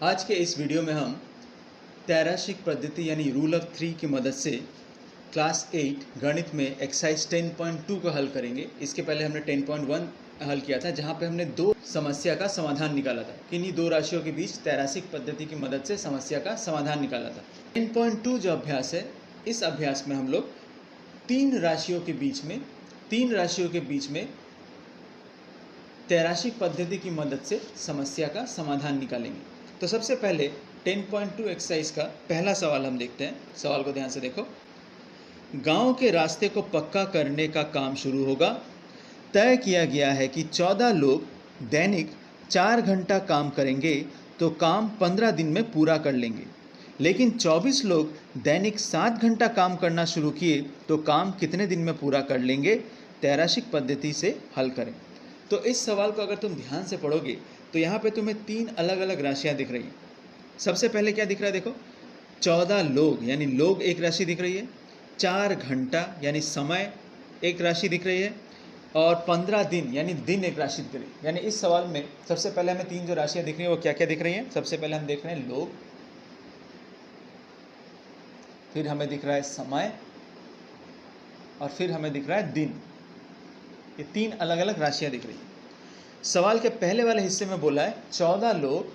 आज के इस वीडियो में हम त्रैराशिक पद्धति यानी रूल ऑफ थ्री की मदद से क्लास 8 गणित में एक्सरसाइज 10.2 को हल करेंगे। इसके पहले हमने 10.1 हल किया था, जहां पे हमने दो समस्या का समाधान निकाला था। किन्हीं दो राशियों के बीच त्रैराशिक पद्धति की मदद से समस्या का समाधान निकाला था। 10.2 जो अभ्यास है, इस अभ्यास में हम लोग तीन राशियों के बीच में त्रैराशिक पद्धति की मदद से समस्या का समाधान निकालेंगे। तो सबसे पहले 10.2 एक्सरसाइज का पहला सवाल हम देखते हैं। सवाल को ध्यान से देखो। गांव के रास्ते को पक्का करने का काम शुरू होगा। तय किया गया है कि 14 लोग दैनिक 4 घंटा काम करेंगे तो काम 15 दिन में पूरा कर लेंगे, लेकिन 24 लोग दैनिक 7 घंटा काम करना शुरू किए तो काम कितने दिन में पूरा कर लेंगे? त्रैराशिक पद्धति से हल करें। तो इस सवाल को अगर तुम ध्यान से पढ़ोगे तो यहाँ पे तुम्हें तीन अलग अलग राशियाँ दिख रही हैं। सबसे पहले क्या दिख रहा है देखो, 14 लोग यानी लोग एक राशि दिख रही है, 4 घंटा यानी समय एक राशि दिख रही है, और 15 दिन यानी दिन एक राशि दिख रही है। यानी इस सवाल में सबसे पहले हमें तीन जो राशियाँ दिख रही हैं वो क्या क्या दिख रही हैं? सबसे पहले हम देख रहे हैं लोग, फिर हमें दिख रहा है समय, और फिर हमें दिख रहा है दिन। ये तीन अलग अलग राशियाँ दिख रही हैं। सवाल के पहले वाले हिस्से में बोला है 14 लोग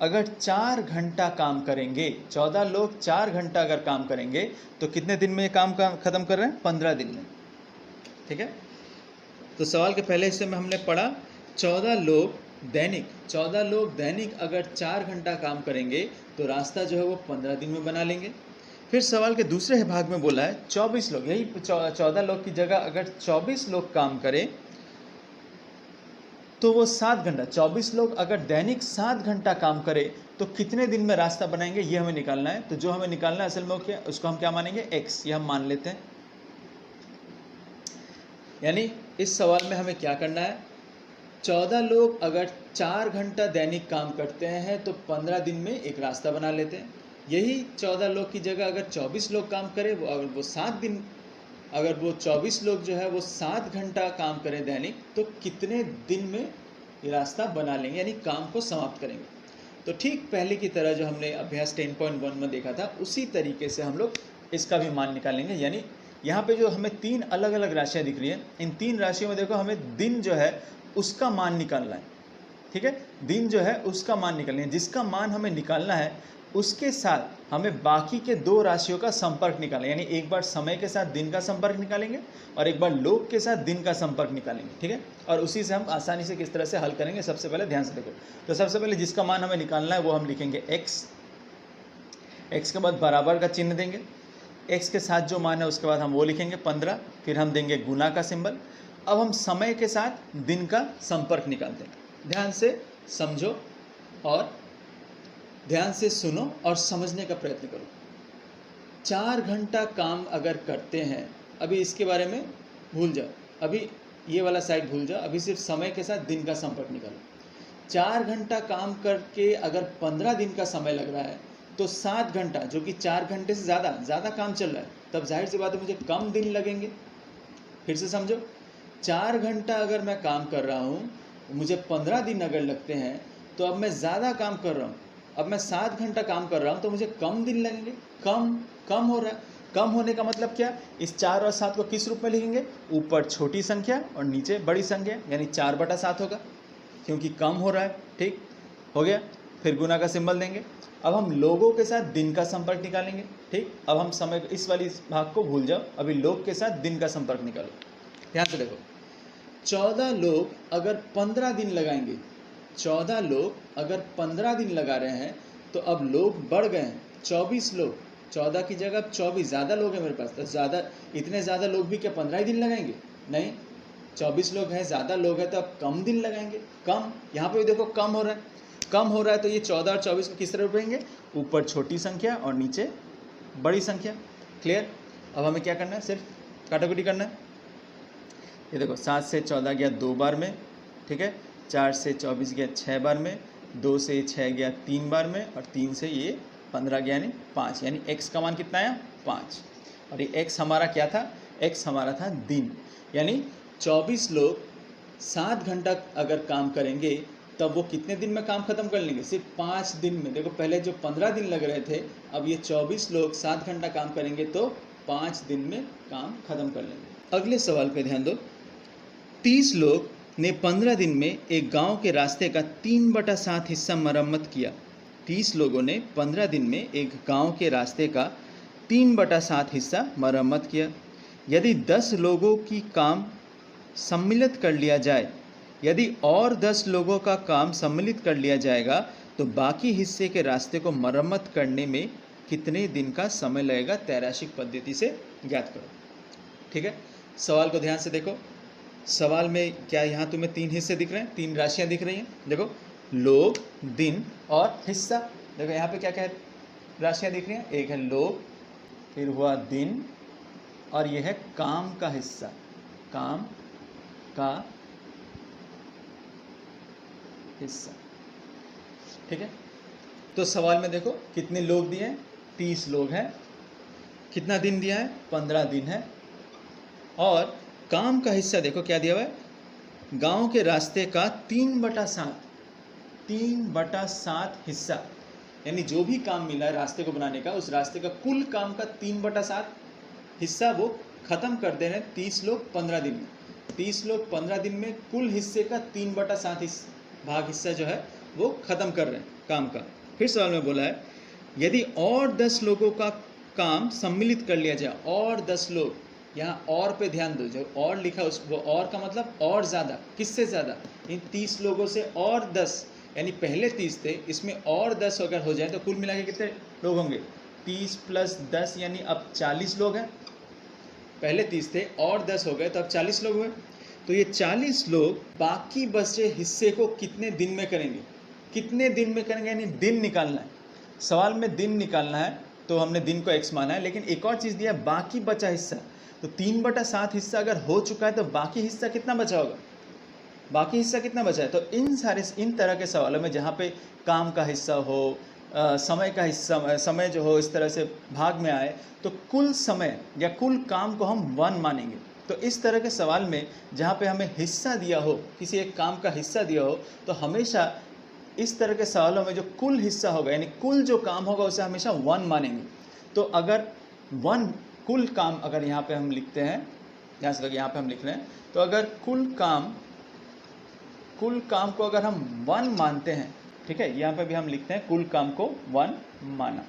अगर 4 घंटा काम करेंगे, 14 लोग 4 घंटा अगर काम करेंगे तो कितने दिन में ये काम खत्म कर रहे हैं? 15 दिन में। ठीक है, तो सवाल के पहले हिस्से में हमने पढ़ा 14 लोग दैनिक अगर 4 घंटा काम करेंगे तो रास्ता जो है वो 15 दिन में बना लेंगे। फिर सवाल के दूसरे भाग में बोला है 24 लोग, यही 14 लोग की जगह अगर 24 लोग काम करें तो वो 7 घंटा, 24 लोग अगर दैनिक 7 घंटा काम करें तो कितने दिन में रास्ता बनाएंगे, ये हमें निकालना है। तो जो हमें निकालना है असल में क्या, उसको हम क्या मानेंगे? x, ये हम मान लेते हैं। यानी इस सवाल में हमें क्या करना है? 14 लोग अगर 4 घंटा दैनिक काम करते हैं तो 15 दिन में एक रास्ता बना लेते हैं। यही 14 लोग की जगह अगर 24 लोग काम करें, अगर वो 24 लोग जो है वो 7 घंटा काम करें दैनिक तो कितने दिन में ये रास्ता बना लेंगे, यानी काम को समाप्त करेंगे। तो ठीक पहले की तरह जो हमने अभ्यास 10.1 में देखा था उसी तरीके से हम लोग इसका भी मान निकालेंगे। यानी यहाँ पे जो हमें तीन अलग अलग राशियाँ दिख रही हैं, इन तीन राशियों में देखो हमें दिन जो है उसका मान निकालना है। ठीक है, दिन जो है उसका मान निकालना है। जिसका मान हमें निकालना है उसके साथ हमें बाकी के दो राशियों का संपर्क निकालें। यानी एक बार समय के साथ दिन का संपर्क निकालेंगे और एक बार लोग के साथ दिन का संपर्क निकालेंगे। ठीक है, और उसी से हम आसानी से किस तरह से हल करेंगे, सबसे पहले ध्यान से देखो। तो सबसे पहले जिसका मान हमें निकालना है वो हम लिखेंगे x के बाद बराबर का चिन्ह देंगे। x के साथ जो मान है उसके बाद हम वो लिखेंगे 15, फिर हम देंगे गुना का सिंबल। अब हम समय के साथ दिन का संपर्क निकालते हैं। ध्यान से समझो और ध्यान से सुनो और समझने का प्रयत्न करो। 4 घंटा काम अगर करते हैं, अभी इसके बारे में भूल जाओ, अभी ये वाला साइड भूल जाओ, अभी सिर्फ समय के साथ दिन का संपर्क निकालो। 4 घंटा काम करके अगर 15 दिन का समय लग रहा है तो 7 घंटा, जो कि 4 घंटे से ज़्यादा काम चल रहा है, तब जाहिर सी बात है मुझे कम दिन लगेंगे। फिर से समझो, 4 घंटा अगर मैं काम कर रहा हूँ, मुझे 15 दिन अगर लगते हैं तो अब मैं ज़्यादा काम कर रहा हूँ। अब मैं 7 घंटा काम कर रहा हूँ तो मुझे कम दिन लगेंगे। कम हो रहा है। कम होने का मतलब क्या? इस 4 और 7 को किस रूप में लिखेंगे? ऊपर छोटी संख्या और नीचे बड़ी संख्या, यानी 4/7 होगा, क्योंकि कम हो रहा है। ठीक हो गया, फिर गुना का सिंबल देंगे। अब हम लोगों के साथ दिन का संपर्क निकालेंगे। ठीक, अब हम समय, इस वाली भाग को भूल जाओ, अभी लोग के साथ दिन का संपर्क निकालो। ध्यान से देखो, 14 लोग अगर 15 दिन लगाएंगे, 14 लोग अगर 15 दिन लगा रहे हैं तो अब लोग बढ़ गए हैं, 24 लोग, 14 की जगह अब 24, ज़्यादा लोग हैं मेरे पास। तो इतने ज़्यादा लोग भी क्या 15 ही दिन लगाएंगे? नहीं, 24 लोग हैं, ज़्यादा लोग हैं तो अब कम दिन लगाएंगे। कम, यहाँ पे भी देखो कम हो रहा है, तो ये 14 और 24 को किस तरह रुपेंगे? ऊपर छोटी संख्या और नीचे बड़ी संख्या। क्लियर? अब हमें क्या करना है? सिर्फ काटाकुटी करना है। ये देखो, 7 से 14 गया 2 बार में, ठीक है, 4 से 24 गया 6 बार में, 2 से 6 गया 3 बार में, और 3 से ये 15 गया यानी 5। यानी x का मान कितना आया? 5। और ये x हमारा क्या था? x हमारा था दिन। यानी 24 लोग 7 घंटा अगर काम करेंगे तब वो कितने दिन में काम खत्म कर लेंगे? सिर्फ 5 दिन में। देखो पहले जो 15 दिन लग रहे थे, अब ये 24 लोग 7 घंटा काम करेंगे तो 5 दिन में काम खत्म कर लेंगे। अगले सवाल पे ध्यान दो। 30 लोग ने 15 दिन में एक गांव के रास्ते का 3/7 हिस्सा मरम्मत किया। 30 लोगों ने 15 दिन में एक गांव के रास्ते का 3/7 हिस्सा मरम्मत किया। यदि 10 लोगों की काम सम्मिलित कर लिया जाए, यदि और 10 लोगों का काम सम्मिलित कर लिया जाएगा तो बाकी हिस्से के रास्ते को मरम्मत करने में कितने दिन का समय लगेगा? तैराशिक पद्धति से ज्ञात करो। ठीक है, सवाल को ध्यान से देखो। सवाल में क्या यहाँ तुम्हें 3 हिस्से दिख रहे हैं, 3 राशियाँ दिख रही हैं। देखो, लोग, दिन और हिस्सा। देखो यहाँ पे क्या क्या राशियाँ दिख रही हैं? एक है लोग, फिर हुआ दिन, और यह है काम का हिस्सा। काम का हिस्सा। ठीक है, तो सवाल में देखो कितने लोग दिए हैं? 30 लोग हैं। कितना दिन दिया है? 15 दिन है। और काम का हिस्सा देखो क्या दिया हुआ है? गांव के रास्ते का 3/7 हिस्सा, यानी जो भी काम मिला है रास्ते को बनाने का, उस रास्ते का कुल काम का 3/7 हिस्सा वो खत्म कर दे रहे हैं 30 लोग 15 दिन में। 30 लोग 15 दिन में कुल हिस्से का 3/7 भाग हिस्सा जो है वो खत्म कर रहे हैं काम का। फिर सवाल में बोला है यदि और 10 लोगों का काम सम्मिलित कर लिया जाए। और 10 लोग, यहाँ और पे ध्यान दो, जो और लिखा उस वो और का मतलब और ज़्यादा। किससे ज़्यादा? इन 30 लोगों से और 10, यानी पहले 30 थे, इसमें और 10 अगर हो जाए तो कुल मिला के कितने लोग होंगे? 30 + 10 यानी अब 40 लोग हैं। पहले 30 थे और 10 हो गए तो अब 40 लोग हुए। तो ये 40 लोग बाकी बचे हिस्से को कितने दिन में करेंगे? कितने दिन में करेंगे, यानी दिन निकालना है। सवाल में दिन निकालना है तो हमने दिन को x माना है, लेकिन एक और चीज़ दिया है, बाकी बचा हिस्सा। तो 3/7 हिस्सा अगर हो चुका है तो बाकी हिस्सा कितना बचा होगा? बाकी हिस्सा कितना बचा है? तो इन तरह के सवालों में जहाँ पे काम का हिस्सा हो, समय का हिस्सा, समय जो हो इस तरह से भाग में आए, तो कुल समय या कुल काम को हम 1 मानेंगे। तो इस तरह के सवाल में जहाँ पे हमें हिस्सा दिया हो, किसी एक काम का हिस्सा दिया हो, तो हमेशा इस तरह के सवालों में जो कुल हिस्सा होगा, यानी कुल जो काम होगा, उसे हमेशा 1 मानेंगे। तो अगर 1 कुल काम, अगर यहाँ पे हम लिखते हैं, यहाँ से यहाँ पे हम लिख रहे हैं, तो अगर कुल काम को अगर हम 1 मानते हैं, ठीक है, यहाँ पे भी हम लिखते हैं कुल काम को 1 माना।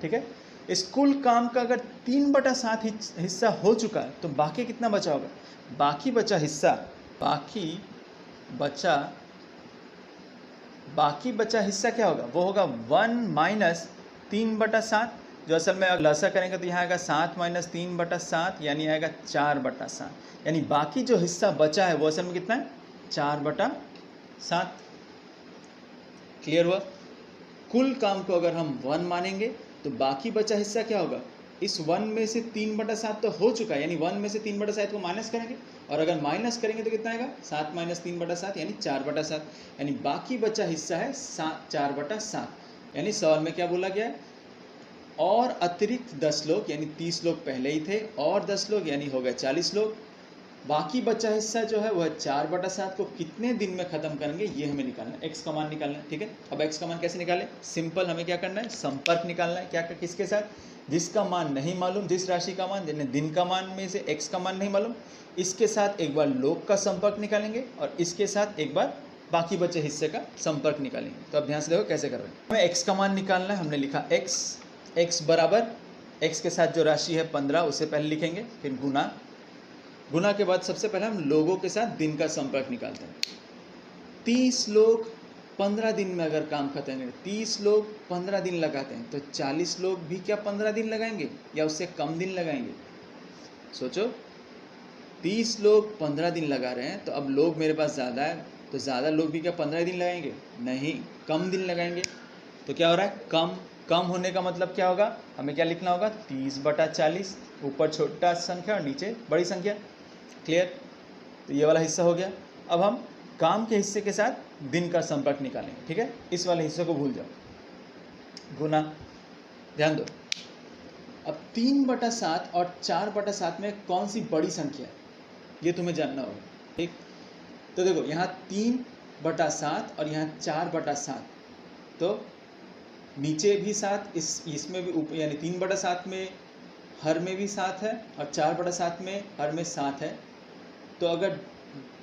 ठीक है, इस कुल काम का अगर 3/7 हिस्सा हो चुका है तो बाकी कितना बचा होगा? बाकी बचा हिस्सा क्या होगा? वो होगा 1 - 3/7, जो असल में अगर लसा करेंगे तो यहाँ आएगा 7 - 3/7, यानी आएगा 4/7। यानी बाकी जो हिस्सा बचा है वो असल में कितना है? 4/7। क्लियर हुआ? कुल काम को अगर हम 1 मानेंगे तो बाकी बचा हिस्सा क्या होगा? इस 1 में से 3/7 तो हो चुका है, यानी 1 में से 3/7 को माइनस करेंगे, और अगर माइनस करेंगे तो कितना आएगा? 7 - 3/7 यानी 4/7। यानी बाकी बचा हिस्सा है 4/7। यानी सवाल में क्या बोला गया है? और अतिरिक्त 10 लोग, यानी 30 लोग पहले ही थे, और 10 लोग यानी हो गए 40 लोग। बाकी बचा हिस्सा जो है वह 4/7 को कितने दिन में खत्म करेंगे, ये हमें निकालना है। x का मान निकालना है। ठीक है, अब x का मान कैसे निकालें? सिंपल, हमें क्या करना है? संपर्क निकालना है। क्या किसके साथ? जिसका मान नहीं मालूम, जिस राशि का मान, यानी दिन का मान में से x का मान नहीं मालूम, इसके साथ एक बार लोग का संपर्क निकालेंगे और इसके साथ एक बार बाकी बचे हिस्से का संपर्क निकालेंगे। तो अब ध्यान से देखो कैसे कर रहे हैं। हमें x का मान निकालना है। हमने लिखा x बराबर x के साथ जो राशि है 15, उसे पहले लिखेंगे, फिर गुना के बाद सबसे पहले हम लोगों के साथ दिन का संपर्क निकालते हैं। 30 लोग 15 दिन में अगर काम खत्म करें, 30 लोग 15 दिन लगाते हैं, तो 40 लोग भी क्या 15 दिन लगाएंगे या उससे कम दिन लगाएंगे? सोचो, 30 लोग 15 दिन लगा रहे हैं, तो अब लोग मेरे पास ज़्यादा है, तो ज़्यादा लोग भी क्या 15 दिन लगाएंगे? नहीं, कम दिन लगाएंगे। तो क्या हो रहा है? कम होने का मतलब क्या होगा? हमें क्या लिखना होगा? 30/40, ऊपर छोटा संख्या और नीचे बड़ी संख्या। क्लियर? तो ये वाला हिस्सा हो गया। अब हम काम के हिस्से के साथ दिन का संपर्क निकालेंगे। ठीक है, इस वाले हिस्से को भूल जाओ। गुना, ध्यान दो। अब 3/7 और 4/7 में कौन सी बड़ी संख्या है, ये तुम्हें जानना होगा। ठीक, तो देखो यहाँ 3 बटा 7 और यहाँ 4 बटा 7, तो नीचे भी 7, इसमें भी ऊपर यानी 3 बटा 7 में हर में भी 7 है और 4 बटा 7 में हर में 7 है। तो अगर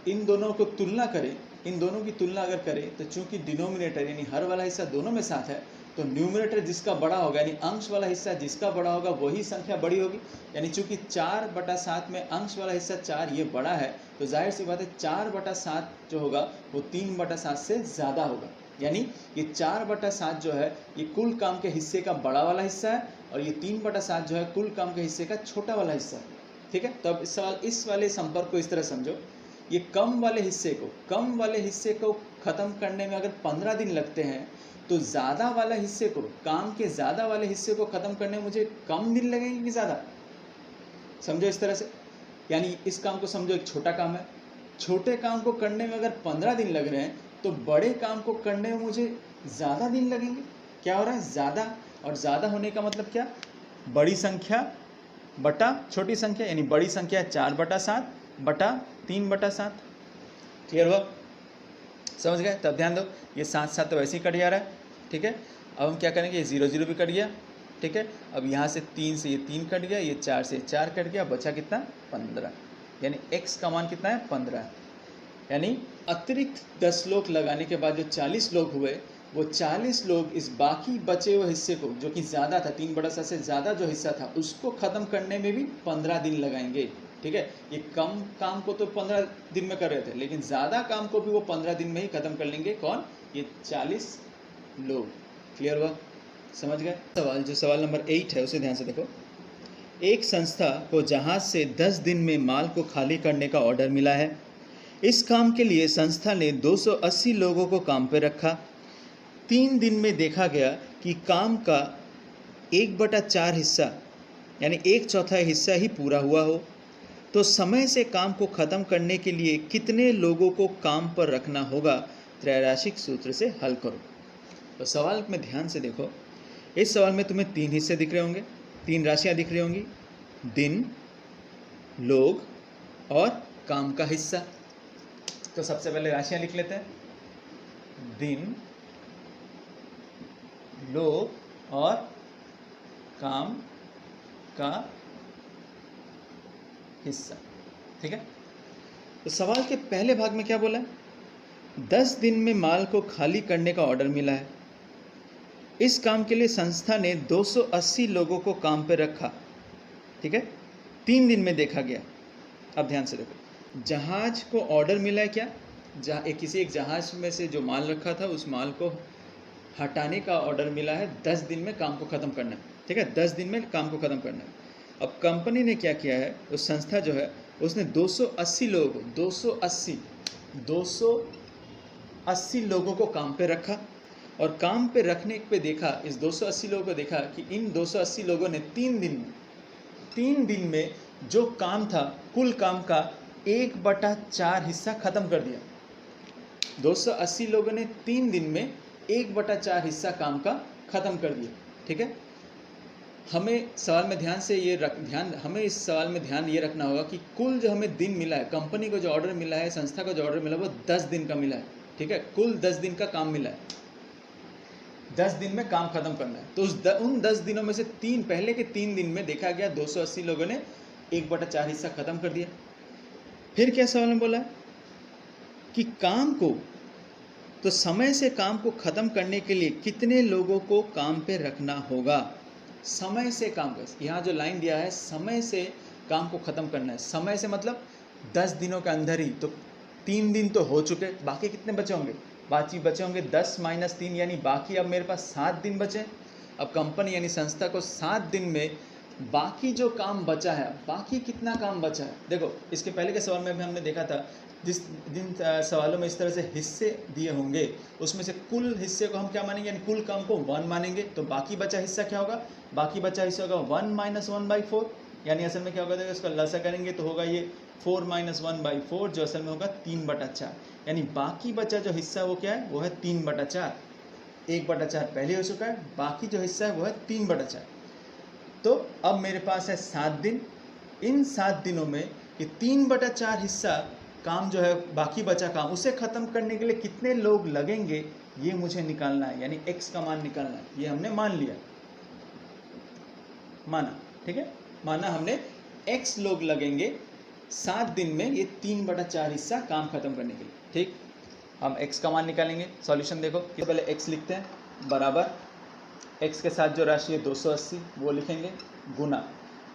इन दोनों को तुलना करें, इन दोनों की तुलना अगर करें तो चूंकि डिनोमिनेटर यानी हर वाला हिस्सा दोनों में 7 है, तो न्यूमरेटर जिसका बड़ा होगा यानी अंश वाला हिस्सा जिसका बड़ा होगा वही संख्या बड़ी होगी। यानी चूंकि 4 बटा 7 में अंश वाला हिस्सा 4 ये बड़ा है, तो जाहिर सी बात है 4 बटा 7 जो होगा वो 3 बटा 7 से ज़्यादा होगा। यानी ये 4 बटा 7 जो है ये कुल काम के हिस्से का बड़ा वाला हिस्सा है और ये 3 बटा 7 जो है कुल काम के हिस्से का छोटा वाला हिस्सा है। ठीक है, तो अब इस वाले संपर्क को इस तरह समझो, ये कम वाले हिस्से को ख़त्म करने में अगर 15 दिन लगते हैं, तो ज़्यादा वाला हिस्से को, काम के ज़्यादा वाले हिस्से को ख़त्म करने में मुझे कम दिन लगेंगे कि ज़्यादा? समझो इस तरह से, यानी इस काम को समझो एक छोटा काम है, छोटे काम को करने में अगर 15 दिन लग रहे हैं, तो बड़े काम को करने में मुझे ज़्यादा दिन लगेंगे। क्या हो रहा है? ज़्यादा, और ज़्यादा होने का मतलब क्या? बड़ी संख्या बटा छोटी संख्या, यानी बड़ी संख्या 4 बटा 7 बटा 3 बटा 7। क्लियर हुआ? समझ गए? तब ध्यान दो, ये 7 7 तो वैसे ही कट जा रहा है। ठीक है, अब हम क्या करेंगे, ये 0 0 भी कट गया। ठीक है, अब यहाँ से 3 से ये 3 कट गया, ये 4 से 4 कट गया, बचा कितना? 15। यानी x का मान कितना है? 15। यानी अतिरिक्त 10 लोग लगाने के बाद जो 40 लोग हुए, वो 40 लोग इस बाकी बचे हुए हिस्से को, जो कि ज़्यादा था, 3 बटा 7 से ज़्यादा जो हिस्सा था, उसको ख़त्म करने में भी 15 दिन लगाएंगे। ठीक है, ये कम काम को तो 15 दिन में कर रहे थे, लेकिन ज़्यादा काम को भी वो 15 दिन में ही ख़त्म कर लेंगे। कौन? ये 40 लोग। क्लियर हुआ? समझ गए? सवाल नंबर 8 है, उसे ध्यान से देखो। एक संस्था को जहाज़ से 10 दिन में माल को खाली करने का ऑर्डर मिला है। इस काम के लिए संस्था ने 280 लोगों को काम पर रखा। 3 दिन में देखा गया कि काम का 1/4 हिस्सा यानी 1/4 हिस्सा ही पूरा हुआ हो। तो समय से काम को ख़त्म करने के लिए कितने लोगों को काम पर रखना होगा? त्रैराशिक सूत्र से हल करो। तो सवाल में ध्यान से देखो, इस सवाल में तुम्हें 3 हिस्से दिख रहे होंगे, 3 राशियाँ दिख रही होंगी, दिन, लोग और काम का हिस्सा। तो सबसे पहले राशियाँ लिख लेते हैं, दिन, लोग और काम का हिस्सा। ठीक है, तो सवाल के पहले भाग में क्या बोला है? 10 दिन में माल को खाली करने का ऑर्डर मिला है। इस काम के लिए संस्था ने 280 लोगों को काम पर रखा। ठीक है, 3 दिन में देखा गया। अब ध्यान से देखो, जहाज को ऑर्डर मिला है क्या? किसी एक जहाज में से जो माल रखा था उस माल को हटाने का ऑर्डर मिला है, 10 दिन में काम को ख़त्म करना है। ठीक है, 10 दिन में काम को ख़त्म करना है। अब कंपनी ने क्या किया है, उस संस्था जो है उसने 280 लोगों को 280 लोगों को काम पे रखा, और काम पे रखने पे देखा, इस 280 लोगों को देखा कि इन 280 लोगों ने 3 दिन में जो काम था कुल काम का 1/4 हिस्सा ख़त्म कर दिया। 280 लोगों ने 3 दिन में 1/4 हिस्सा काम का ख़त्म कर दिया। ठीक है, हमें इस सवाल में ध्यान ये रखना होगा कि कुल जो हमें दिन मिला है, कंपनी को जो ऑर्डर मिला है, संस्था को जो ऑर्डर मिला है, वो 10 दिन का मिला है। ठीक है, कुल 10 दिन का काम मिला है, 10 दिन में काम खत्म करना है। तो उन 10 दिनों में से पहले के 3 दिन में देखा गया 280 लोगों ने 1/4 हिस्सा खत्म कर दिया। फिर क्या सवाल में बोला कि काम को, तो समय से काम को ख़त्म करने के लिए कितने लोगों को काम पे रखना होगा? समय से काम का, यहाँ जो लाइन दिया है, समय से काम को ख़त्म करना है। समय से मतलब 10 दिनों के अंदर ही, तो 3 दिन तो हो चुके, बाकी कितने बचे होंगे? बाकी बचे होंगे 10 - 3, यानी बाकी अब मेरे पास 7 दिन बचे। अब कंपनी यानी संस्था को 7 दिन में बाकी जो काम बचा है, बाकी कितना काम बचा है? देखो, इसके पहले के सवाल में भी हमने देखा था, जिन सवालों में इस तरह से हिस्से दिए होंगे उसमें से कुल हिस्से को हम क्या मानेंगे, यानी कुल काम को 1 मानेंगे। तो बाकी बचा हिस्सा क्या होगा? बाकी बचा हिस्सा होगा 1 - 1/4, यानी असल में क्या होगा, देखो इसका लसा करेंगे तो होगा ये 4 - 1/4, जो असल में होगा 3/4। यानी बाकी बचा जो हिस्सा वो क्या है? वो है 3/4। 1/4 पहले हो चुका है, बाकी जो हिस्सा है वो है 3/4। तो अब मेरे पास है 7 दिन। इन 7 दिनों में ये 3/4 हिस्सा काम जो है बाकी बचा काम उसे ख़त्म करने के लिए कितने लोग लगेंगे, ये मुझे निकालना है, यानी x का मान निकालना है। ये हमने मान लिया, माना, ठीक है, माना हमने x लोग लगेंगे 7 दिन में ये 3/4 हिस्सा काम खत्म करने के लिए। ठीक, हम x का मान निकालेंगे। सॉल्यूशन देखो, पहले x लिखते हैं, बराबर x के साथ जो राशि है 280 वो लिखेंगे, गुना,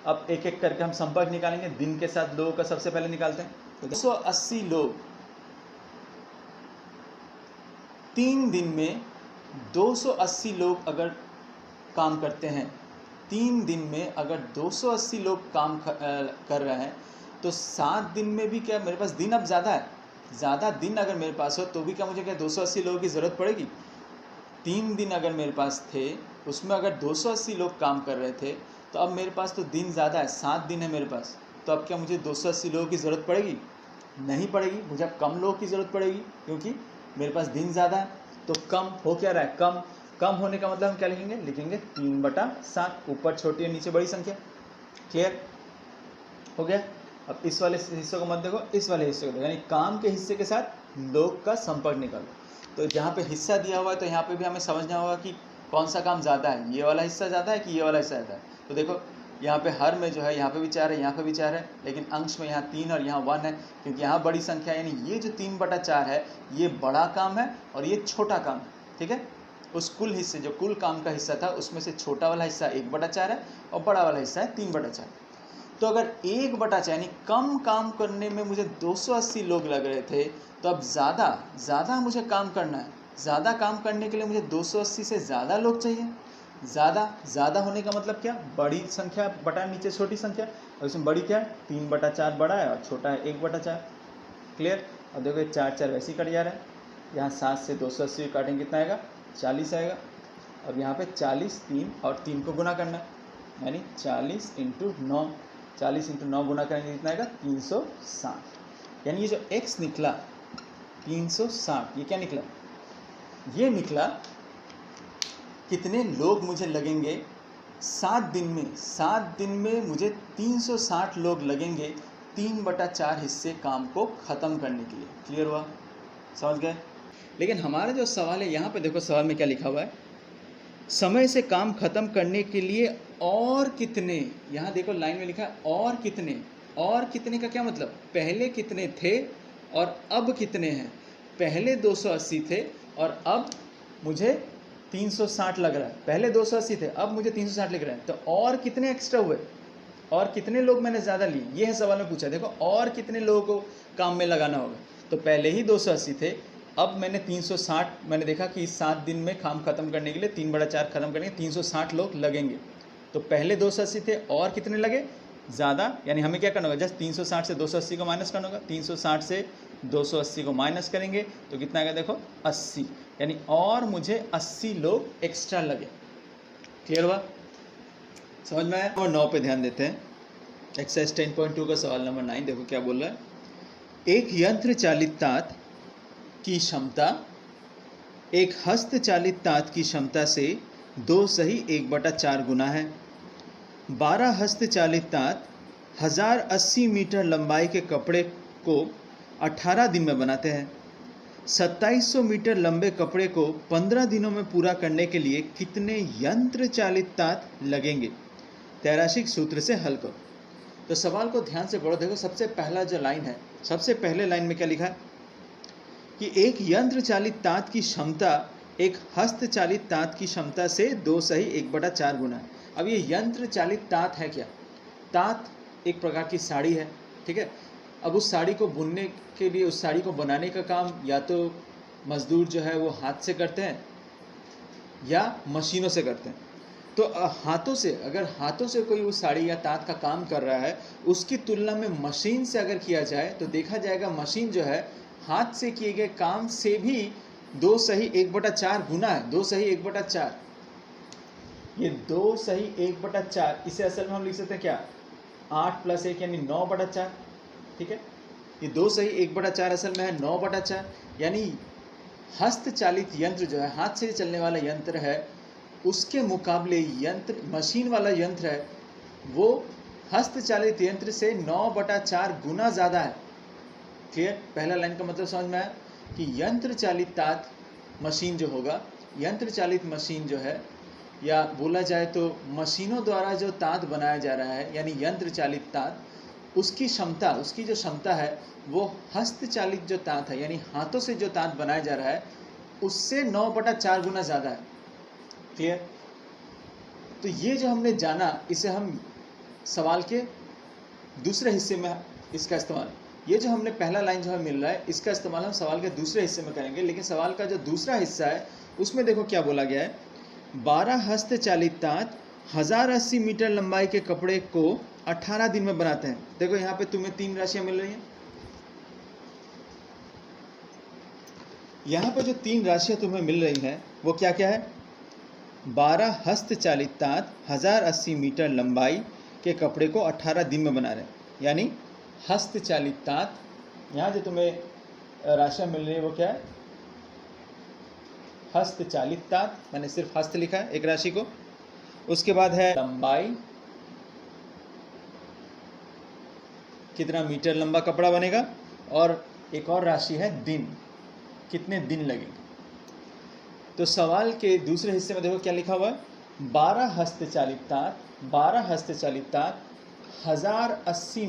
अब एक एक करके हम संपर्क निकालेंगे। दिन के साथ लोगों का सबसे पहले निकालते हैं। तो 280 लोग 3 दिन में 280 लोग अगर काम करते हैं, 3 दिन में अगर 280 लोग काम कर रहे हैं, तो 7 दिन में भी क्या मेरे पास दिन अब ज़्यादा है, ज़्यादा दिन अगर मेरे पास हो तो भी क्या मुझे क्या 280 लोगों की ज़रूरत पड़ेगी। 3 दिन अगर मेरे पास थे, उसमें अगर 280 लोग काम कर रहे थे, तो अब मेरे पास तो दिन ज़्यादा है, 7 दिन है मेरे पास, तो अब क्या मुझे 280 लोगों की ज़रूरत पड़ेगी? नहीं पड़ेगी, मुझे अब कम लोगों की ज़रूरत पड़ेगी, क्योंकि मेरे पास दिन ज़्यादा है। तो कम हो क्या रहा है, कम, कम होने का मतलब हम क्या लिखेंगे, लिखेंगे 3/7, ऊपर छोटी और नीचे बड़ी संख्या। क्लियर हो गया। अब इस वाले हिस्से को मत देखो, इस वाले हिस्से को देखो, यानी काम के हिस्से के साथ लोग का संपर्क निकालो। तो जहाँ पे हिस्सा दिया हुआ है, तो यहाँ पे भी हमें समझना होगा कि कौन सा काम ज़्यादा है, ये वाला हिस्सा ज़्यादा है कि ये वाला हिस्सा ज़्यादा है। तो देखो यहाँ पे हर में जो है, यहाँ पे भी 4 है, यहाँ पे भी 4 है, लेकिन अंश में यहाँ 3 और यहाँ 1 है, क्योंकि यहाँ बड़ी संख्या, यानी ये जो 3/4 है ये बड़ा काम है और ये छोटा काम है। ठीक है, उस कुल हिस्से, जो कुल काम का हिस्सा था, उसमें से छोटा वाला हिस्सा 1/4 है और बड़ा वाला हिस्सा है 3/4। तो अगर 1/4 यानी कम काम करने में मुझे 280 लोग लग रहे थे, तो अब ज़्यादा मुझे काम करना है। ज़्यादा काम करने के लिए मुझे 280 से ज़्यादा लोग चाहिए। ज़्यादा होने का मतलब क्या, बड़ी संख्या बटा नीचे छोटी संख्या, और इसमें बड़ी क्या है, 3/4 बड़ा है और छोटा है 1/4। क्लियर। अब देखो 4 वैसे ही कट जा रहा है, यहाँ 7 से 280 काटेंगे कितना आएगा, 40 आएगा। अब यहाँ पे 40, 3 और 3 को गुना करना है, यानी 40 × 9, 40 × 9 गुना करेंगे कितना आएगा, 360। यानी ये जो x निकला 360, ये क्या निकला, ये निकला कितने लोग मुझे लगेंगे 7 दिन में। 7 दिन में मुझे 360 लोग लगेंगे 3/4 हिस्से काम को ख़त्म करने के लिए। क्लियर हुआ, समझ गए। लेकिन हमारा जो सवाल है, यहाँ पे देखो सवाल में क्या लिखा हुआ है, समय से काम खत्म करने के लिए और कितने, यहाँ देखो लाइन में लिखा है और कितने। और कितने का क्या मतलब, पहले कितने थे और अब कितने हैं। पहले 280 थे और अब मुझे 360 लग रहा है। पहले 280 थे, अब मुझे 360 लग रहा है, तो और कितने एक्स्ट्रा हुए, और कितने लोग मैंने ज़्यादा लिए, ये है सवाल में पूछा। देखो और कितने लोगों को काम में लगाना होगा, तो पहले ही 280 थे, अब मैंने 360, मैंने देखा कि 7 दिन में काम खत्म करने के लिए 3/4 खत्म करने के 360 लोग लगेंगे। तो पहले 280 थे और कितने लगे, ज़्यादा, यानी हमें क्या करना होगा, जस्ट 360 से 280 को माइनस करना होगा। 360 से 280 को माइनस करेंगे तो कितना आएगा, देखो 80, यानी और मुझे 80 लोग एक्स्ट्रा लगे। क्लियर हुआ, समझ में आया। और 9 पे ध्यान देते हैं, एक्सरसाइज 10.2 का सवाल नंबर 9। देखो क्या बोल रहा है, एक यंत्र चालित ताँत की क्षमता एक हस्त चालित ताँत की क्षमता से 2 सही 1/4 गुना है। 12 हस्त चालित ताँत 1080 मीटर लंबाई के कपड़े को 18 दिन में बनाते हैं। 2700 मीटर लंबे कपड़े को 15 दिनों में पूरा करने के लिए कितने यंत्र चालित ताँत लगेंगे, तैराशिक सूत्र से हल करो। तो सवाल को ध्यान से पढ़ो। देखो सबसे पहला जो लाइन है, सबसे पहले लाइन में क्या लिखा है कि एक यंत्र चालित ताँत की क्षमता एक हस्त चालित ताँत की क्षमता से 2 सही 1/4 गुना है। अब ये यंत्र चालित ताँत है क्या, ताँत एक प्रकार की साड़ी है, ठीक है। अब उस साड़ी को बुनने के लिए, उस साड़ी को बनाने का काम या तो मजदूर जो है वो हाथ से करते हैं या मशीनों से करते हैं। तो हाथों से, अगर हाथों से कोई उस साड़ी या ताँत का काम कर रहा है, उसकी तुलना में मशीन से अगर किया जाए तो देखा जाएगा मशीन जो है हाथ से किए गए काम से भी 2 सही 1/4 गुना है। 2 सही 1/4, ये 2 सही 1/4, इसे असल में हम लिख सकते हैं क्या, 8 + 1 यानी 9/4। ठीक है, ये 2 सही 1/4 असल में है 9/4, यानी हस्तचालित यंत्र जो है, हाथ से चलने वाला यंत्र है, उसके मुकाबले यंत्र, मशीन वाला यंत्र है, वो हस्तचालित यंत्र से 9/4 गुना ज़्यादा है। क्लियर? पहला लाइन का मतलब समझ में आया कि यंत्र चालित तात मशीन जो होगा, यंत्र चालित मशीन जो है, या बोला जाए तो मशीनों द्वारा जो तात बनाया जा रहा है यानी यंत्र चालित तात, उसकी क्षमता, उसकी जो क्षमता है वो हस्तचालित जो तात है यानी हाथों से जो तात बनाया जा रहा है उससे 9/4 गुना ज़्यादा है। क्लियर? तो ये जो हमने जाना, इसे हम सवाल के दूसरे हिस्से में इसका इस्तेमाल, ये जो हमने पहला लाइन जो हमें मिल रहा है इसका इस्तेमाल हम सवाल के दूसरे हिस्से में करेंगे। लेकिन सवाल का जो दूसरा हिस्सा है उसमें देखो क्या बोला गया है, 12 हस्तचालित तात 1080 मीटर लंबाई के कपड़े को 18 दिन में बनाते हैं। देखो यहाँ पे तुम्हें 3 राशियां मिल रही हैं। यहाँ पे जो 3 राशियां तुम्हें मिल रही हैं वो क्या क्या है? 12 हस्तचालित तात 1080 मीटर लंबाई के कपड़े को 18 दिन में बना रहे हैं, यानी हस्तचालित तात। यहाँ जो तुम्हें राशियां मिल रही है वो क्या है? हस्तचालित तात, मैंने सिर्फ हस्त लिखा है एक राशि को। उसके बाद है लंबाई, कितना मीटर लंबा कपड़ा बनेगा, और एक और राशि है दिन, कितने दिन लगेंगे। तो सवाल के दूसरे हिस्से में देखो क्या लिखा हुआ है, 12 हस्तचालित तात, 12 हस्तचालित तात 1080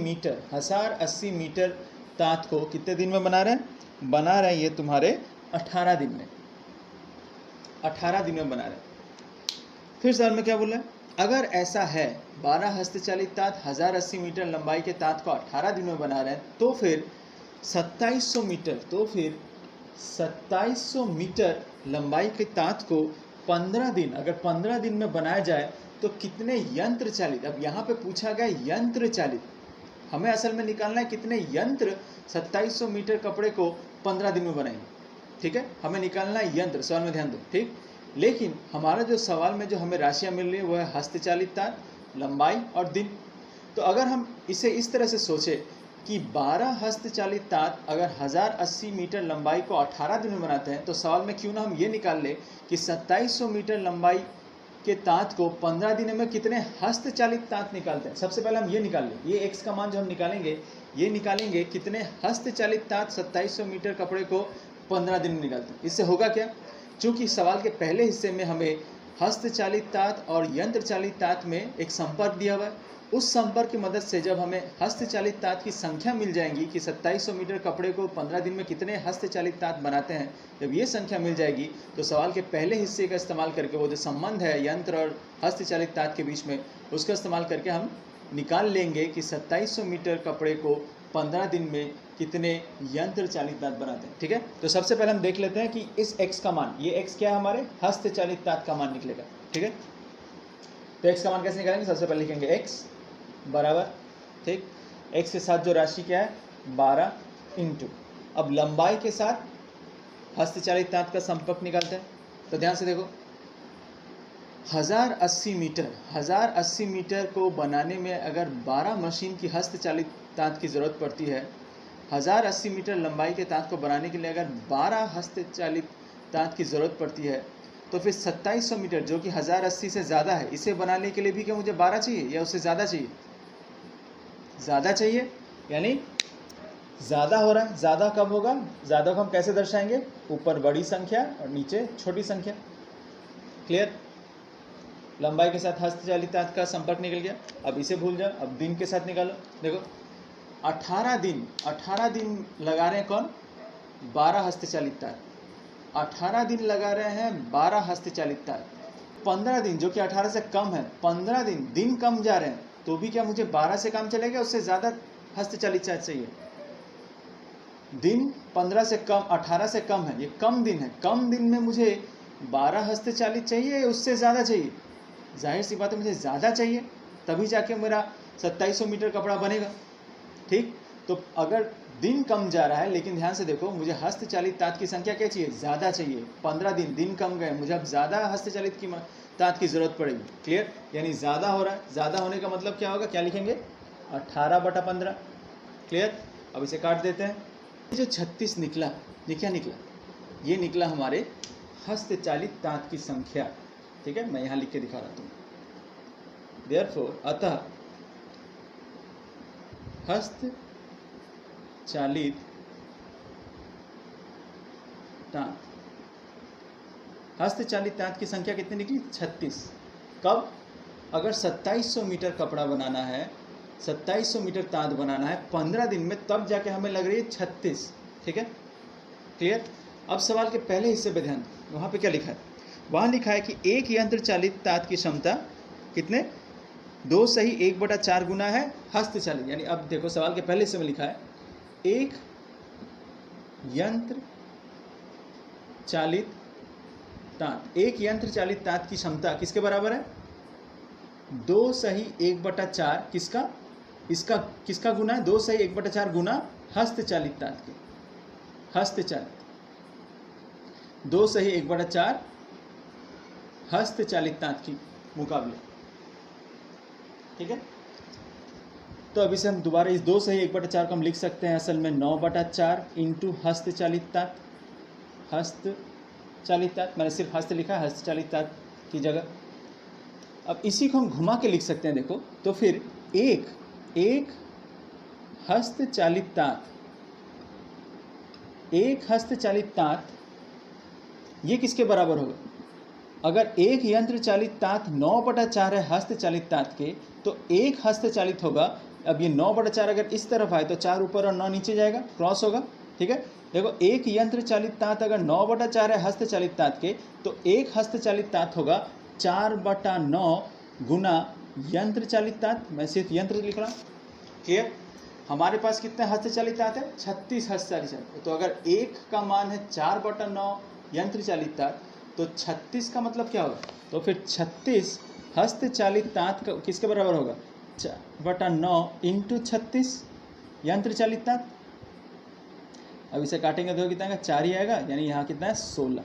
मीटर तात को कितने दिन में बना रहे हैं? बना रहे हैं ये तुम्हारे 18 दिन में, 18 दिन में बना रहे हैं। फिर सवाल में क्या बोल रहा है, अगर ऐसा है 12 हस्तचालित तात 1080 मीटर लंबाई के तात को 18 दिन में बना रहे हैं, तो फिर 2700 मीटर, तो फिर 2700 मीटर लंबाई के तात को 15 दिन, अगर 15 दिन में बनाया जाए तो कितने यंत्र चालित, अब यहाँ पे पूछा गया यंत्र चालित, हमें असल में निकालना है कितने यंत्र 2700 मीटर कपड़े को 15 दिन में बनाएंगे। ठीक है, हमें निकालना है यंत्र, सवाल में ध्यान दो। ठीक, लेकिन हमारा जो सवाल में जो हमें राशियां मिल रही है वो है हस्तचालित तात, लंबाई और दिन। तो अगर हम इसे इस तरह से सोचे कि 12 हस्तचालित तात अगर 1080 मीटर लंबाई को 18 दिन में बनाते हैं, तो सवाल में क्यों ना हम ये निकाल ले कि 2700 मीटर लंबाई के तात को 15 दिन में कितने हस्तचालित तात निकालते हैं। सबसे पहले हम ये निकाल लें, ये x का मान जो हम निकालेंगे, ये निकालेंगे कितने हस्तचालित तात 2700 मीटर कपड़े को 15 दिन में निकालते हैं। इससे होगा क्या, चूँकि सवाल के पहले हिस्से में हमें हस्तचालित तात और यंत्र चालित तात में एक संपर्क दिया हुआ है, उस संपर्क की मदद से जब हमें हस्तचालित तात की संख्या मिल जाएगी कि 2700 मीटर कपड़े को 15 दिन में कितने हस्तचालित तात बनाते हैं, जब ये संख्या मिल जाएगी तो सवाल के पहले हिस्से का इस्तेमाल करके वो जो संबंध है यंत्र और हस्तचालित तात के बीच में, उसका इस्तेमाल करके हम निकाल लेंगे कि 2700 मीटर कपड़े को 15 दिन में कितने यंत्र चालित तात बनाते हैं। ठीक है, तो सबसे पहले हम देख लेते हैं कि इस x का मान, ये x क्या है, हमारे हस्तचालित तात का मान निकलेगा। ठीक है, तो x का मान कैसे निकालेंगे, सबसे पहले लिखेंगे x बराबर, ठीक, x के साथ जो राशि क्या है 12 इंटू, अब लंबाई के साथ हस्तचालित तात का संपर्क निकालते हैं। तो ध्यान से देखो, 1080 मीटर को बनाने में अगर 12 मशीन की हस्तचालित तात की ज़रूरत पड़ती है, 1080 मीटर लंबाई के तात को बनाने के लिए अगर 12 हस्तचालित तात की ज़रूरत पड़ती है, तो फिर 2700 मीटर जो कि 1080 से ज़्यादा है, इसे बनाने के लिए भी क्या मुझे 12 चाहिए या उससे ज़्यादा चाहिए? ज़्यादा चाहिए, यानी ज़्यादा हो रहा है। ज़्यादा कब होगा, ज़्यादा को हम कैसे दर्शाएंगे, ऊपर बड़ी संख्या और नीचे छोटी संख्या। क्लियर, लंबाई के साथ हस्तचालित तात का संपर्क निकल गया। अब इसे भूल जाओ, अब दिन के साथ निकालो। देखो 18 दिन लगा रहे हैं कौन, 12 हस्तचालित तात, 18 दिन लगा रहे हैं 12 हस्तचालित तात। 15 दिन जो कि 18 से कम है, 15 दिन कम जा रहे हैं, तो भी क्या मुझे 12 से काम चलेगा, उससे ज़्यादा हस्तचालित तात चाहिए। दिन 15 से कम, 18 से कम है, ये कम दिन है, कम दिन में मुझे 12 हस्तचालित चाहिए, उससे ज़्यादा चाहिए। जाहिर सी बात है मुझे ज़्यादा चाहिए, तभी जाके मेरा 2700 मीटर कपड़ा बनेगा। ठीक, तो अगर दिन कम जा रहा है, लेकिन ध्यान से देखो मुझे हस्तचालित तात की संख्या क्या चाहिए, ज़्यादा चाहिए। 15 दिन कम गए, मुझे अब ज़्यादा हस्तचालित की तात की ज़रूरत पड़ेगी। क्लियर, यानी ज़्यादा हो रहा है, ज़्यादा होने का मतलब क्या होगा, क्या लिखेंगे 18/15। क्लियर, अब इसे काट देते हैं। जो 36 निकला, ये क्या निकला, ये निकला हमारे हस्तचालित तात की संख्या। ठीक है, मैं यहाँ लिख के दिखा रहा हूँ। देयरफॉर, अतः हस्तचालित तांत, हस्तचालित तांत की संख्या कितनी निकली? 36। कब? अगर 2700 मीटर कपड़ा बनाना है, 2700 मीटर तांत बनाना है 15 दिन में, तब जाके हमें लग रही है 36। ठीक है, क्लियर? अब सवाल के पहले हिस्से पे ध्यान, वहाँ पे क्या लिखा है? वहाँ लिखा है कि एक यंत्र चालित तांत की क्षमता कितने? 2 सही 1/4 गुना है हस्तचालित। यानी अब देखो सवाल के पहले हिस्से में लिखा है एक यंत्र चालित तांत, एक यंत्र चालित तांत की क्षमता किसके बराबर है? 2 सही 1/4 किसका? इसका किसका गुना है? 2 सही 1/4 गुना हस्तचालित तांत के, हस्तचालित 2 सही 1/4 हस्तचालित तांत की मुकाबले। ठीक है, तो अभी से हम दोबारा इस 2 सही 1/4 को हम लिख सकते हैं असल में 9/4 इंटू हस्तचालित तांत, हस्तचालित तांत, मैंने सिर्फ हस्त लिखा है हस्तचालित तांत की जगह। अब इसी को हम घुमा के लिख सकते हैं, देखो तो फिर एक हस्तचालित तांत, एक हस्तचालित तांत ये किसके बराबर होगा? अगर एक यंत्र चालित तांत 9/4 है हस्तचालित तांत के, तो एक हस्तचालित होगा। अब ये 9/4 अगर इस तरफ आए तो 4 ऊपर और 9 नीचे जाएगा, क्रॉस होगा। ठीक है, देखो एक यंत्र चालित तांत अगर 9/4 है हस्तचालित तांत के, तो एक हस्तचालित तांत होगा 4/9 गुना यंत्र चालित तांत। मैं सिर्फ यंत्र लिख रहा हूँ। क्लियर? हमारे पास कितने हस्तचालित तांत है? 36 हस्तचालित तांत। तो अगर एक का मान है 4/9 यंत्र चालित तांत, तो 36 का मतलब क्या होगा? तो फिर 36 हस्तचालित तांत किसके बराबर होगा? 4/9 इंटू 36 यंत्र चालित तांत। अब इसे काटेंगे तो कितना आएगा? 4 ही आएगा, यानी यहाँ कितना है? 16।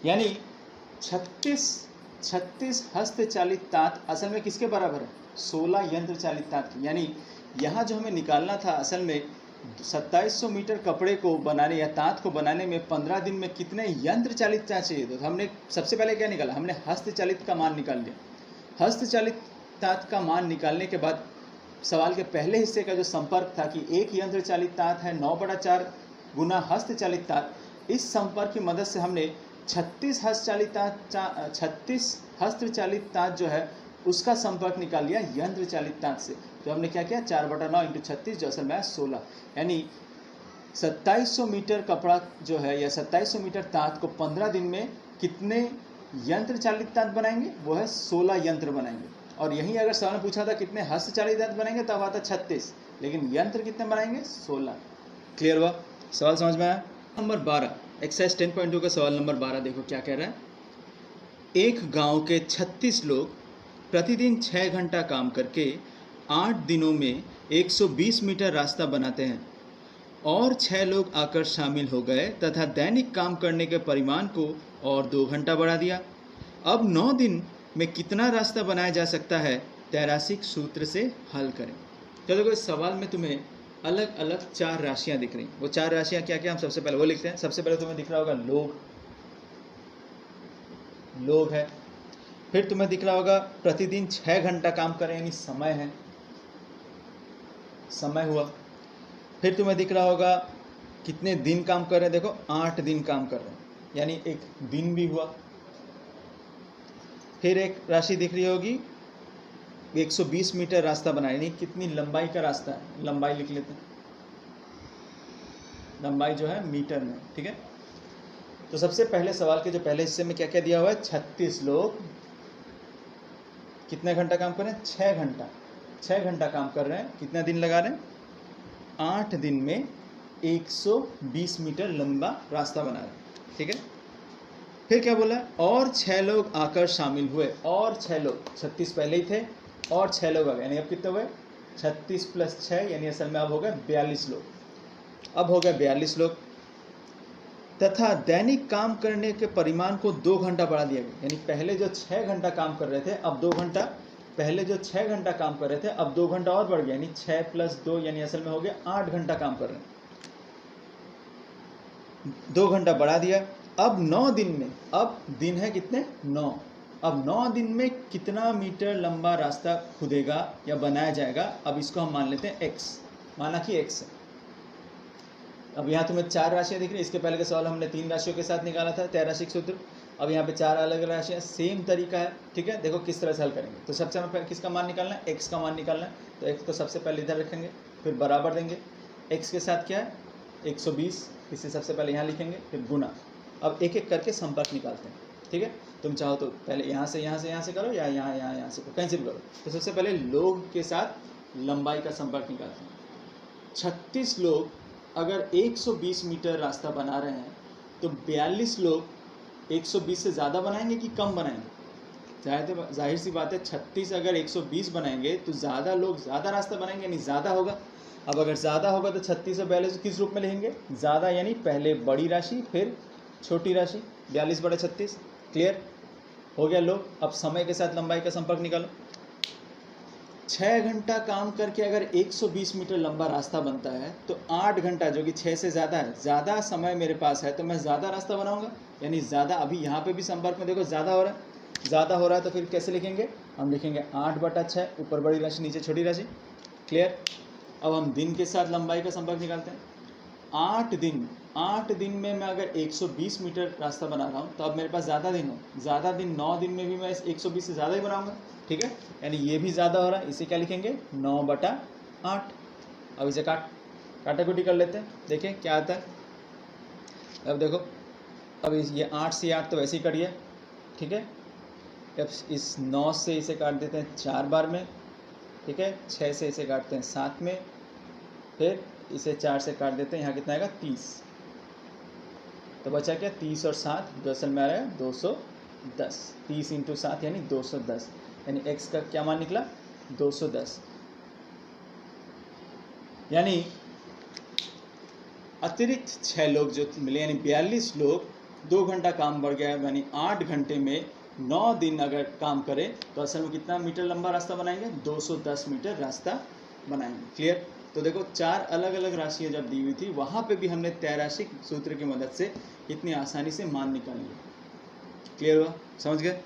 यानी 36 हस्तचालित तांत असल में किसके बराबर है? 16 यंत्र चालित तांत की। यानी यहाँ जो हमें निकालना था असल में 2700 मीटर कपड़े को बनाने या तांत को बनाने में 15 दिन में कितने यंत्र चालित तांत चाहिए? तो हमने सबसे पहले क्या निकाला? हमने हस्तचालित का मान निकाल लिया। हस्तचालित तांत का मान निकालने के बाद सवाल के पहले हिस्से का जो संपर्क था कि एक यंत्र चालित तांत है 9/4 गुना हस्तचालित तांत, इस संपर्क की मदद से हमने 36 हस्तचालित तांत जो है उसका संपर्क निकाल लिया यंत्र चालित तांत से। तो हमने क्या किया? 4/9 इंटू 36 जो असल में 16, यानी 2700 मीटर कपड़ा जो है या 2700 मीटर तांत को 15 दिन में कितने यंत्र चालित तांत बनाएंगे? वो है 16 यंत्र बनाएंगे। और यहीं अगर सवाल पूछा था कितने हस्तचालित तांत बनेंगे, तब आता 36, लेकिन यंत्र कितने बनाएंगे? 16। क्लियर हुआ? सवाल समझ में आया? नंबर 12 एक्सरसाइज 10.2 का सवाल नंबर 12 देखो क्या कह रहा है। एक गांव के 36 लोग प्रतिदिन 6 घंटा काम करके 8 दिनों में 120 मीटर रास्ता बनाते हैं और 6 लोग आकर शामिल हो गए तथा दैनिक काम करने के परिमाण को और 2 घंटा बढ़ा दिया। अब 9 दिन में कितना रास्ता बनाया जा सकता है? तैरासिक सूत्र से हल करें। तो देखो इस सवाल में तुम्हें अलग अलग 4 राशियां दिख रही। वो 4 राशियां क्या क्या हम सबसे पहले वो लिखते हैं। सबसे पहले तुम्हें दिख रहा होगा लोग है। फिर तुम्हें दिख रहा होगा प्रतिदिन 6 घंटा काम करें, यानी समय है, समय हुआ। फिर तुम्हें दिख रहा होगा कितने दिन काम कर रहे हैं, देखो 8 दिन काम कर रहे हैं, यानी एक दिन भी हुआ। फिर एक राशि दिख रही होगी 120 मीटर रास्ता बनाए, यानी कितनी लंबाई का रास्ता है, लंबाई लिख लेते हैं, लंबाई जो है मीटर में। ठीक है, तो सबसे पहले सवाल के जो पहले हिस्से में क्या क्या दिया हुआ है? 36 लोग कितने घंटा काम कर रहे हैं? 6 घंटा। 6 घंटा काम कर रहे हैं, कितना दिन लगा रहे हैं? 8 दिन में 120 मीटर लंबा रास्ता बना रहे हैं। ठीक है, फिर क्या बोला? और 6 लोग आकर शामिल हुए। और 6 लोग, 36 पहले ही थे और 6 लोग आ गए, यानी अब कितने हुए? 36 + 6, यानी असल में अब हो गए 42 लोग। अब हो गए 42 लोग तथा दैनिक काम करने के परिमाण को 2 घंटा बढ़ा दिया गया, यानी पहले जो 6 घंटा काम कर रहे थे अब 2 घंटा, पहले जो 6 घंटा काम कर रहे थे अब 2 घंटा और बढ़ गया, यानी 6 + 2, यानी असल में हो गया 8 घंटा काम कर रहे हैं, 2 घंटा बढ़ा दिया। अब 9 दिन में, अब दिन है कितने? 9। अब 9 दिन में कितना मीटर लंबा रास्ता खुदेगा या बनाया जाएगा? अब इसको हम मान लेते हैं x, माना कि x है। अब यहाँ तुम्हें 4 राशियाँ दिख रही है, इसके पहले का सवाल हमने 3 राशियों के साथ निकाला था त्रैराशिक सूत्र। अब यहाँ पे 4 अलग अलग राशियाँ, सेम तरीका है, ठीक है। देखो किस तरह से हल करेंगे। तो सबसे हमें किसका मान निकालना है, एक्स का मान निकालना है। तो एक्स को सबसे पहले इधर रखेंगे, फिर बराबर देंगे, एक्स के साथ क्या है 120, इसे सबसे पहले यहाँ लिखेंगे, फिर गुना। अब एक एक करके संपर्क निकालते हैं, ठीक है। तुम चाहो तो पहले यहाँ से करो, या यहाँ से करो, कहीं से भी करो। तो सबसे पहले लोग के साथ लंबाई का संपर्क निकालते हैं। 36 लोग अगर 120 मीटर रास्ता बना रहे हैं तो 42 लोग 120 से ज़्यादा बनाएंगे कि कम बनाएंगे? जाहिर सी बात है, 36 अगर 120 बनाएंगे तो ज़्यादा लोग ज़्यादा रास्ता बनाएंगे, यानी ज़्यादा होगा। अब अगर ज़्यादा होगा तो 36 और 42 किस रूप में लिखेंगे? ज़्यादा, यानी पहले बड़ी राशि फिर छोटी राशि, 42 बटा 36। क्लियर हो गया लोग? अब समय के साथ लंबाई का संपर्क निकालो। 6 घंटा काम करके अगर 120 मीटर लंबा रास्ता बनता है तो 8 घंटा, जो कि 6 से ज़्यादा है, ज़्यादा समय मेरे पास है, तो मैं ज़्यादा रास्ता बनाऊंगा, यानी ज़्यादा। अभी यहाँ पे भी संपर्क में देखो ज़्यादा हो रहा है, ज़्यादा हो रहा है, तो फिर कैसे लिखेंगे? हम लिखेंगे 8 बटा 6, ऊपर बड़ी राशि नीचे छोटी राशि। क्लियर? अब हम दिन के साथ लंबाई का संपर्क निकालते हैं। 8 दिन में मैं अगर 120 मीटर रास्ता बना रहा हूँ तो अब मेरे पास ज़्यादा दिन हो, ज़्यादा दिन 9 दिन में भी मैं 120 से ज़्यादा ही बनाऊंगा, ठीक है। यानी ये भी ज़्यादा हो रहा है, इसे क्या लिखेंगे? 9 बटा 8। अब इसे काटाकुटी कर लेते हैं, देखिए क्या आता है। अब देखो, अब ये 8 से 8 तो वैसे ही कट गया, ठीक है। अब इस 9 से इसे काट देते हैं 4 बार में, ठीक है। 6 से इसे काटते हैं 7 में, फिर इसे 4 से काट देते हैं, यहाँ कितना आएगा? 30। तो बचा क्या? 30 और 7 दरअसल में आ रहा है 210। 30 × 7 यानी 210, यानी x का क्या मान निकला? 210। यानी अतिरिक्त 6 लोग जो मिले, यानी 42 लोग, 2 घंटा काम बढ़ गया, यानी 8 घंटे में 9 दिन अगर काम करें तो असल में कितना मीटर लंबा रास्ता बनाएंगे? 210 मीटर रास्ता बनाएंगे। क्लियर? तो देखो 4 अलग अलग राशियाँ जब दी हुई थी, वहाँ पे भी हमने त्रैराशिक सूत्र की मदद से इतनी आसानी से मान निकाल लिया। क्लियर हुआ? समझ गए?